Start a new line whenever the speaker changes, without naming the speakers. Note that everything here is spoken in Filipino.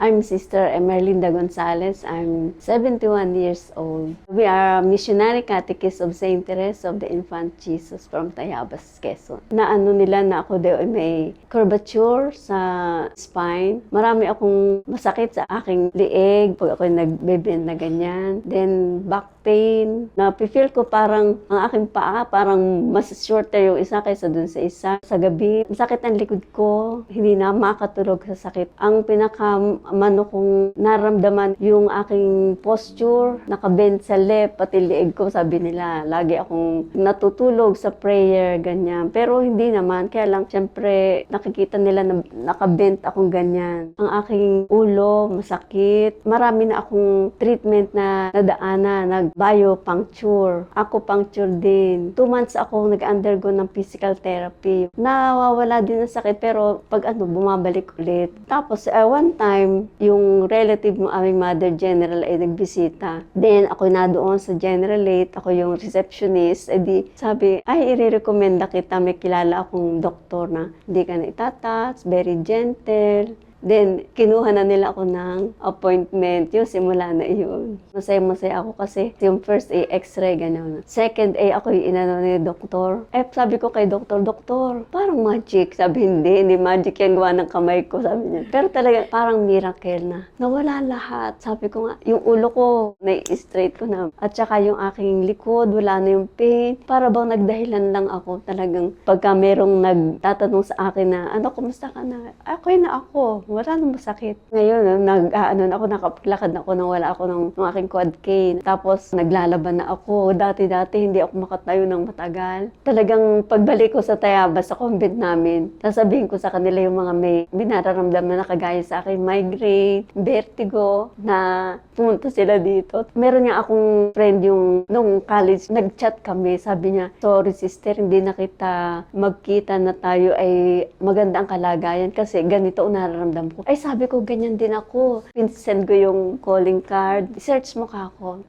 I'm Sister Emerlinda Gonzalez. I'm 71 years old. We are missionary catechists of St. Teresa of the Infant Jesus from Tayabas, Quezon. Naano nila na ako daw ay may curvature sa spine. Marami akong masakit sa aking lieg pag ako nagbebend na ganyan. Then back pain. Napifeel ko parang ang aking paa parang mas shorter yung isa kaysa dun sa isa. Sa gabi, masakit ang likod ko. Hindi na makatulog sa sakit. Ang pinakamano kong naramdaman yung aking posture, nakabend sa left, pati lieg ko, sabi nila. Lagi akong natutulog sa prayer, ganyan. Pero hindi naman. Kaya lang, syempre, nakikita nila na nakabend akong ganyan. Ang aking ulo, masakit. Marami na akong treatment na nadaanan, nag-biopuncture. Acupuncture din. 2 months ako nag-undergo ng physical therapy. Nawawala din ang sakit, pero pag bumabalik ulit. Tapos, one time, yung relative mo, aming Mother General, ay nagbisita. Then, ako na doon sa General Late, ako yung receptionist. E di, sabi, ay, i-recommenda kita, may kilala akong doktor na hindi ka na itatas, very gentle. Then, kinuha na nila ako ng appointment. Yung simula na yun. Masaya-masaya ako kasi yung first A, x-ray, gano'n. Second A, ako yung inano ni doktor. Sabi ko kay doktor, parang magic. Sabi, hindi magic yan, gawa ng kamay ko, sabi niya. Pero talaga, parang miracle na. Nawala lahat. Sabi ko nga, yung ulo ko, na-straight ko na. At saka yung aking likod, wala na yung pain. Para bang nagdahilan lang ako. Talagang, pagka merong nagtatanong sa akin na, kumusta ka na? Okay na ako. Wala nang masakit. Ngayon, nakapaglakad na ako nang wala ako ng aking quad cane. Tapos, naglalaban na ako. Dati-dati, hindi ako makatayo ng matagal. Talagang pagbalik ko sa Tayabas, sa convent namin, sasabihin ko sa kanila yung mga may binararamdam na nakagaya sa akin, migraine, vertigo, na pumunta sila dito. Meron nga akong friend yung, nung college, nag-chat kami. Sabi niya, sorry sister, hindi na kita magkita na tayo ay maganda ang kalagayan kasi ganito ang nararamdaman ko. Ay, sabi ko, ganyan din ako. Pinsend ko yung calling card. Search mo ka ako.